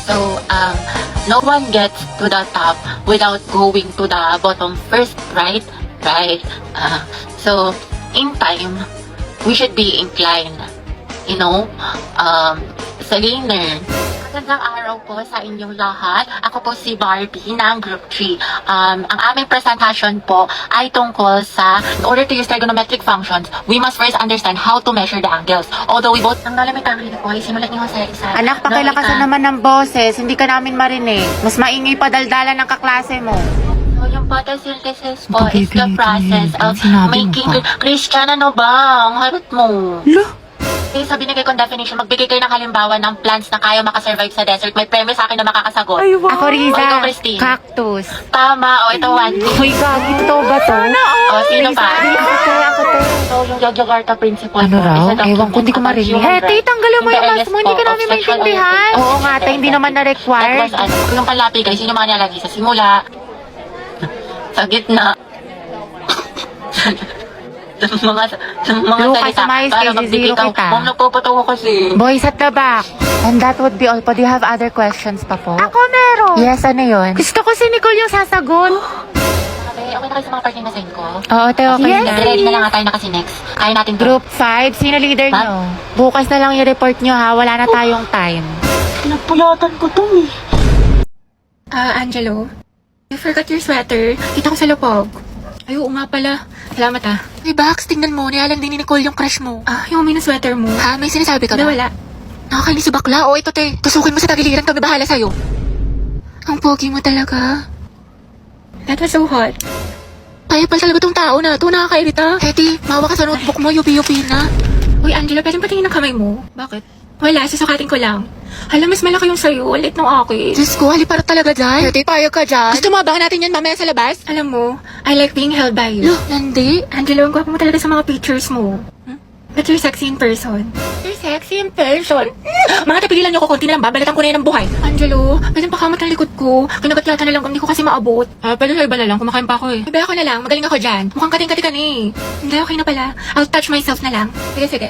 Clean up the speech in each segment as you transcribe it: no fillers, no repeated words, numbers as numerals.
So, no one gets to the top without going to the bottom first, right? Right. So, in time, we should be inclined, sa learner. Magandang araw po sa inyong lahat. Ako po si Barbie ng Group 3. Ang aming presentation po ay tungkol sa, in order to use trigonometric functions, we must first understand how to measure the angles. Although we both, ang nalamit ang hili po ay simulat niyo sa isa. Anak, pakilakasan naman ng boses. Hindi ka namin marinig. Mas maingay pa daldalan ng kaklase mo. So, yung photosynthesis po is the process of making... Christian, ano ba? Ang harot mo. Sa binigay kong definition, magbigay kayo ng halimbawa ng plants na kaya makasurvive sa desert. May premise sa akin na makakasagot. Ay, wow. Ako, Riza. O, ikaw, Christine. Cactus. Tama. O, ito, one. Uy, gagi. Totoo ba to? O, sino pa? Ako to. So, yung Yogyakarta principle Ano po, raw? is a document Ewan ko, hindi ko about marinig. human Hey, rights. tanggalin mo yung In the mask mo. Hindi ka earliest namin of sexual maintindihan. orientation. Oo nga, te. Hindi naman na-required. Likewise, yung panlapi, guys, yun yung mga nilalagay sa simula. Sa gitna. Ng mga Lucas, salita. umayos Para kayo, magbigay zero ka. kita. Ma'am, nagpapato ko kasi. Boys at the back. And that would be all po. Do you have other questions pa po? Ako meron. Yes, ano yun? Gusto ko si Nicole yung sasagot. Okay na kayo sa mga partner na send ko? Oo, te, okay na. Ready na lang nga tayo na kasi next. Kaya natin to. Group 5, sino leader Ha? nyo? Bukas na lang yung report nyo ha, wala na tayong time. Pinagpulatan ko to eh. Angelo, you forgot your sweater. Kita ko sa lupog. Ay, oo nga pala. Salamat ah. Hey, Bax, tingnan mo. Nialang din ni Nicole yung crush mo. Yung minus sweater mo. Ha? May sinasabi ka Hindi, ba? wala. Nakakainis si bakla. O, ito te. Tusukin mo sa tagiliran. Kami bahala sa'yo. Ang pogi mo talaga. That was so hot. Kaya pala talaga tong tao na ito. Nakakairita. Hetty, mawa ka sa notebook mo. Yupi-yupi na. Uy, Angelo, pwedeng patingin ng kamay mo? Bakit? Wala, susukatin ko lang. Hala, mas malaki yung sa'yo. Ulit ng akin. Diyos ko, haliparot talaga dyan. Hetty, payag ka dyan. Gusto mo abangan natin yan mamaya sa labas? Alam mo, I like being held by you. Lo, nandi. Angelo, ang gwapo mo talaga sa mga pictures mo. But you're sexy in person. You're sexy in person. Mga tapigilan niyo ko, konti na lang. Babalatan ko na yan ng buhay. Angelo, pwedeng pakamat ng likod ko. Kinagatlatan na lang, hindi ko kasi maabot. Pwede sa iba na lang. Kumakain pa ako eh. Iba ako na lang, magaling ako dyan. Mukhang kating-kati ka na eh. Hindi, okay na pala. I'll touch myself na lang. Sige, sige.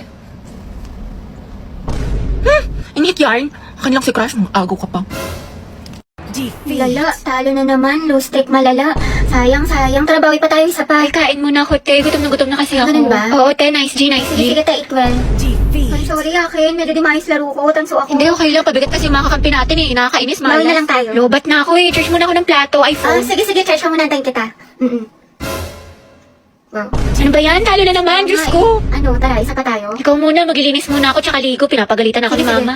Init yarn. Akin lang si crush mo. Agaw ka pa. Lala, talo na naman. Low stake malala. Sayang, sayang. Trabawi pa tayo isa pa. Ay, kain muna ako, te. Gutom na kasi ako. Ganun ba? Oo, te. Nice G, nice Sige, G. sige, take 12. Ay, sorry akin. Medyo di maayos laro ko. Tanso ako. Hindi, okay lang. Pabigat kasi yung mga kakampi natin eh. Nakakainis, malas. Bawal na lang tayo. Lobat na ako eh. Charge muna ako ng plato, iPhone. Sige, sige. Charge mo muna. Antayin kita. Wow. Ano ba yan? Talo na naman, Diyos ko. Ano, tara. Isa pa tayo. Ikaw muna, maglilinis muna ako, tsaka ligo. Pinapagalitan ako ni Sige, sige. Mama.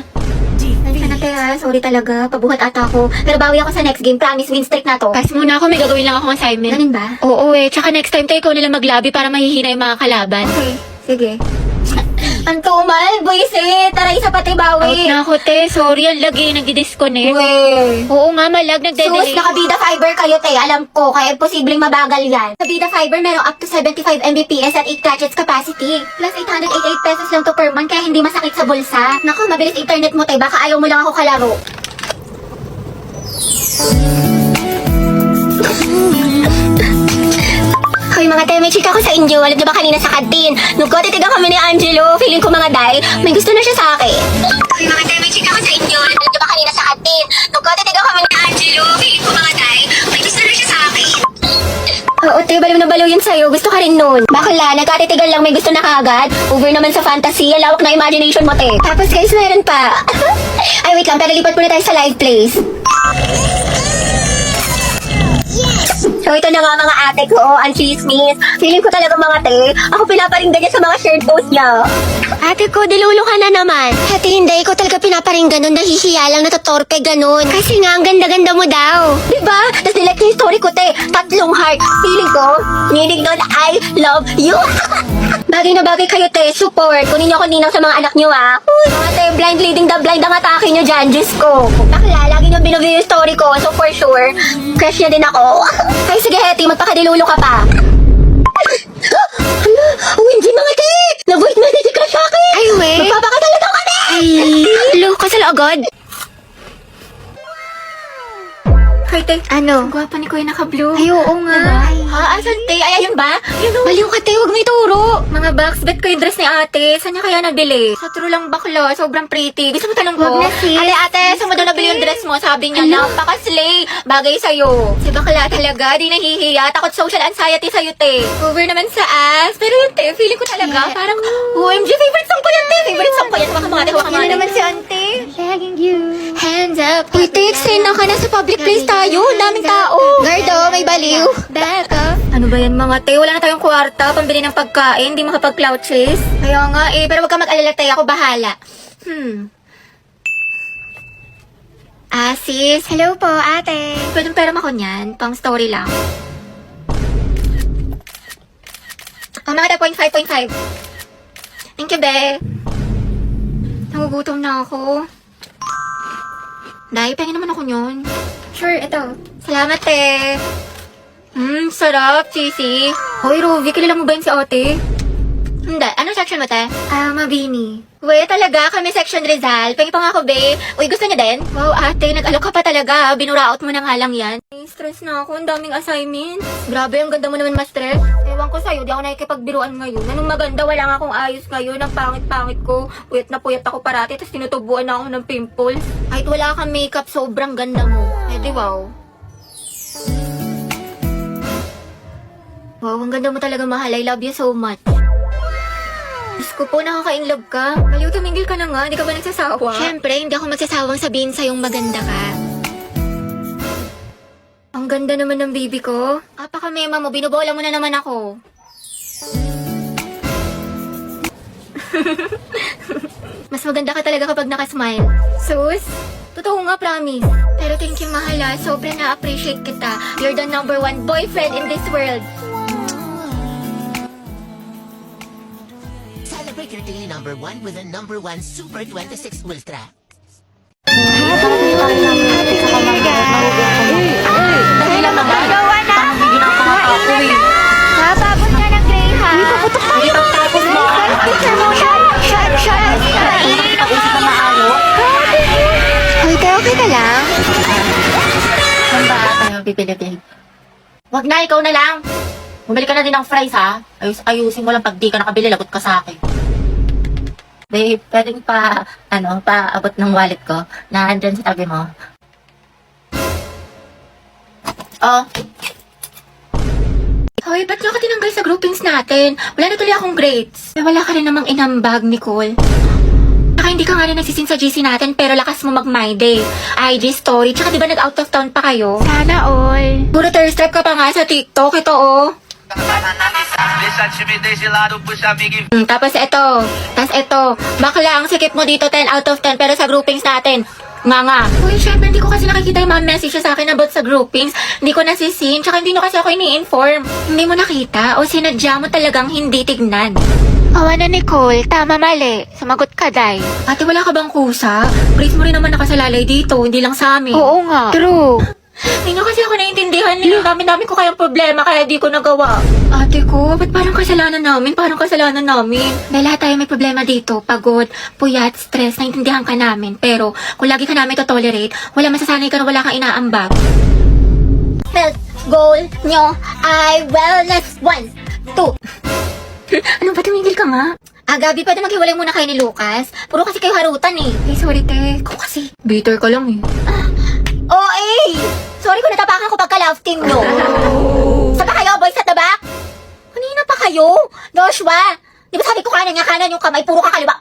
Sana kaya. Sorry talaga. Pabuhat ata ako. Pero bawi ako sa next game. Promise, win streak na to. Pass muna ako, may gagawin lang akong assignment. Ganun ba? Oo eh, tsaka next time tayo ikaw nalang maglabi para mahihina yung mga kalaban. Okay. Sige. Antumal, buisit. Tara, isa pa tayo Out bawi. na ako, te. Sorry, ang lagi, nagdi-disconnect. Uwe. Oo nga, malag, Sus, nagde-delay. naka-Bida Fiber kayo, te. Alam ko, kaya posibleng mabagal yan. Sa Bida Fiber, meron up to 75 Mbps at 8 gadgets capacity. Plus 888 pesos lang to per month, kaya hindi masakit sa bulsa. Naku, mabilis internet mo, te. Baka ayaw mo lang ako kalaro. Hoy mga te, may chika ko sa inyo. Alam niyo ba kanina sa kantin? Nung ko titigan kami ni Angelo, feeling ko mga day, may gusto na siya sa akin. Hoy mga te, may chika ko sa inyo. Alam niyo ba kanina sa kantin? Nung ko titigan kami ni Angelo, feeling ko mga day, may gusto na siya sa akin. Oo te, baliw na baliw yun sa'yo. Gusto ka rin nun. Bakla, nagkatitigan lang may gusto na kagad. Over naman sa fantasy, ang lawak na imagination mo te. Tapos guys, meron pa. Ay wait lang, pero lipat muna tayo sa live place. So ito na nga mga ate ko, ang chismis. Feeling ko talaga mga te, ako pinaparinggan niya sa mga shared post niya. Ate ko, dilulo ka na naman. Ate, hindi ko talaga pinaparinggan nun, nahihiya lang, natotorpe ganun. Kasi nga, ang ganda-ganda mo daw. Diba? Tapos nilike ko yung story ko te, 3 heart. Feeling ko, meaning nun, I love you. Bagay na bagay kayo te, support. Kunin niyo ako ninang sa mga anak niyo ah. Uy, mga te, blind leading the blind ang atake niyo dyan, Diyos ko. Bakla, lagi niyo binuview yung story ko, so for sure, crush niya din ako. Ay sige Hetty, magpakadilulo ka pa. OMG mga te! Na-voice message ka sa akin! Ay, we. Magpapakasal na daw kami! Ay, lo, kasal agad. Hoy, te. Ano? Ang gwapo ni Kuya naka-blue. Ay, oo nga. Ha? Asan, te? Ay, ayun ba? Yun, oh. Baliw ka, te. Huwag mo ituro. Mga box, bet ko yung dress ni ate. Saan niya kaya nabili? Sa true lang bakla, sobrang pretty. Gusto mo tanong ko? Wag na, sis. Ate, saan mo daw nabili yung dress mo? Sabi niya, napaka-slay. Bagay sa'yo. Si bakla talaga, di nahihiya. Takot social anxiety sa'yo, te. Over naman sa ass. Pero yun, te, feeling ko talaga, parang, OMG, favorite song ko yan, te. Favorite song ko yan. Baka mga te, baka mga te. si ante. Shagging you. Hands up. Uy, te, extend na ka na sa public place tayo. Daming tao. Gardo, may baliw. Back up. Ano ba yan mga te? Wala na tayong kwarta, pambili ng pagkain, di makapag-cloud-chase. Kaya nga eh, pero wag ka mag-alala te, ako bahala. Sis, Hello po, ate. pwedeng pera ako niyan, pang story lang. Mga 0.5. Thank you, be. Nagugutom na ako. Dahil, pahingin naman ako yun. Sure, ito. Salamat, te. Sarap, cheesy. Hoy, Ruby, kilala mo ba yun si ate? Hindi. Anong section mo, te? Mabini. Uy, talaga? Kami section Rizal. Pengi pa nga ako, be. Uy, gusto niya din? Wow, ate, nag-alok ka pa talaga. Binuraot mo na nga lang yan. Ay, stress na ako. Ang daming assignments. Grabe, ang ganda mo naman ma-stress. Ewan ko sa'yo, di ako nakikipagbiruan ngayon. Anong maganda, wala nga akong ayos ngayon. Ang pangit-pangit ko. Puyat na puyat ako parati, tapos tinutubuan na ako ng pimples. Kahit wala kang makeup, sobrang ganda mo. Eh, di wow. Wow, ang ganda mo talaga, mahal. I love you so much. Diyos ko po, nakaka-inlove ka. Baliw, tumingil ka na nga. Hindi ka ba nagsasawa? Siyempre, hindi ako magsasawang sabihin sa'yong maganda ka. Ang ganda naman ng baby ko. Kapaka-mema mo, binubola mo na naman ako. Mas maganda ka talaga kapag nakasmile. Sus, totoo nga, promise. Pero thank you, mahala. Sobrang na-appreciate kita. You're the #1 boyfriend in this world. Celebrate your daily #1 with a #1 Super 26 Ultra. Dali lang naman. Parang hindi na ako makakapoy. Napabot ka ng Greyhound. Uy, paputok tayo. Hindi pagtapos mo. Picture mo, shot. Hindi nag-usap na maayos. Hoy, te, okay ka lang? Saan ba tayo bibili? Wag na, ikaw na lang. Bumili ka na din ng fries, ha? Ayusin mo lang pag di ka nakabili, lagot ka sa akin. Babe, pwedeng paabot ng wallet ko na andyan sa tabi mo. Oh, Hoy, ba't niyo ka tinanggal sa groupings natin? Wala na tuloy akong grades. Wala ka rin namang inambag, Nicole. Saka hindi ka nga rin nagsisin sa GC natin pero lakas mo mag-my day. IG story, tsaka di ba nag-out of town pa kayo? Sana all. Puro thirst trap ka pa nga sa TikTok, ito oh. Deixa a timidez de lado, puxa amigo e Tapos ito, bakla ang sikip mo dito 10 out of 10 pero sa groupings natin, nga. Uy, syempre hindi ko kasi nakikita yung mga message sa akin about sa groupings. Hindi ko nasisin, tsaka hindi nyo kasi ako ini-inform. Hindi mo nakita o sinadya mo talagang hindi tignan. Awa na, Nicole. Tama, mali. Sumagot ka, Day. Ate, wala ka bang kusa? Grace mo rin naman nakasalalay dito, hindi lang sa amin. Oo nga. True. Hindi nyo kasi ako naiintindihan nila. Dami ko kayang problema kaya di ko nagawa. Ate ko, ba't parang kasalanan namin? Parang kasalanan namin. Dahil lahat tayo may problema dito. Pagod, puyat, stress, naiintindihan ka namin. Pero kung lagi ka namin to-tolerate, wala masasanay ka na wala kang inaambag. Health goal nyo ay wellness 1, 2. Ano ba, tumigil ka nga? Gabi, pwede maghiwalay muna kayo ni Lucas. Puro kasi kayo harutan eh. Hey, sorry te. Ikaw kasi. Bitter ka lang eh. Sorry kung natapakan ko pagka-love team nyo. Saan pa kayo, boys at the back? Kanina pa kayo? Joshua, di ba sabi ko kanan yung kamay, puro ka kaliwa.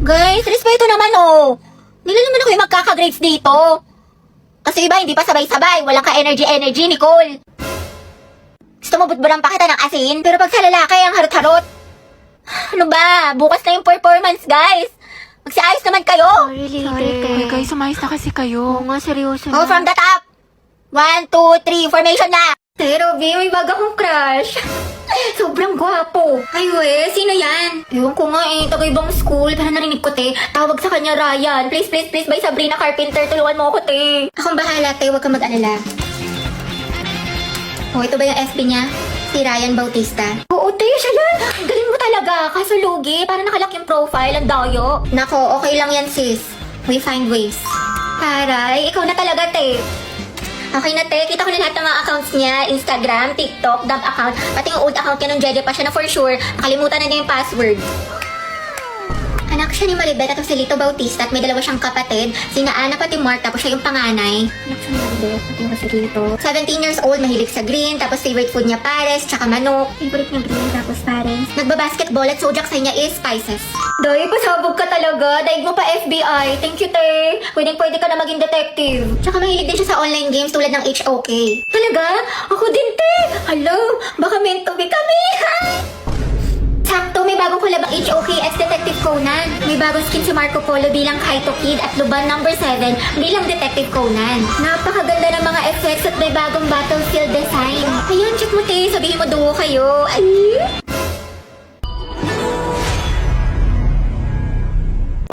Guys, respeto naman oh. Nila naman ako yung magkaka-grades dito. Kasi iba, hindi pa sabay-sabay. Walang ka-energy, Nicole. Gusto mo butburan pa kita ng asin? Pero pag sa lalaki, ang harot-harot. Ano ba? Bukas na yung performance, guys. Magsiayos naman kayo. Sorry, te. Guys, sumayos na kasi kayo. Oo nga, seryoso Go from the top. 1, 2, 3, formation na. Pero, B, may bago akong crush. Sobrang gwapo. Ay, we, sino yan? Ewan ko nga eh, taga-ibang school. Pero narinig ko, te. Tawag sa kanya, Ryan. Please, by Sabrina Carpenter. Tulungan mo ako, te. Akong bahala, te. Huwag ka mag-alala. Oh, ito ba yung FB niya? Si Ryan Bautista. Oo, te, siya yan. Ang galing mo talaga. Kaso lugi, para nakalak yung profile. Ang dayo. Nako, okay lang yan, sis. We find ways. Taray, ikaw na talaga, te. Okay na, te. Kita ko na lahat ng mga accounts niya. Instagram, TikTok, dump account. Pati yung old account niya nung Jeje pa siya na for sure. Nakalimutan na niya yung password. Anak siya ni Maribel at si Lito Bautista at may dalawa siyang kapatid. Sina Ana pati Mark, tapos siya yung panganay. Anak siya ni Maribel at yung si Lito. 17 years old, mahilig sa green, tapos favorite food niya pares, tsaka manok. Favorite niya green, tapos pares. Nagbabasketball at zodiac sign niya is spices. Day, pasabog ka talaga. Daig mo pa FBI. Thank you, te. Pwede ka na maging detective. Tsaka mahilig din siya sa online games tulad ng HOK. Talaga? Ako din, te. Hello, baka meant to be kami. Sakto, may bagong collab ang HOK as Detective Conan. May bagong skin si Marco Polo bilang Kaito Kid at Luban number 7 bilang Detective Conan. Napakaganda ng mga effects at may bagong battlefield design. Ayun, check mo, te. Sabihin mo duo kayo. Ay!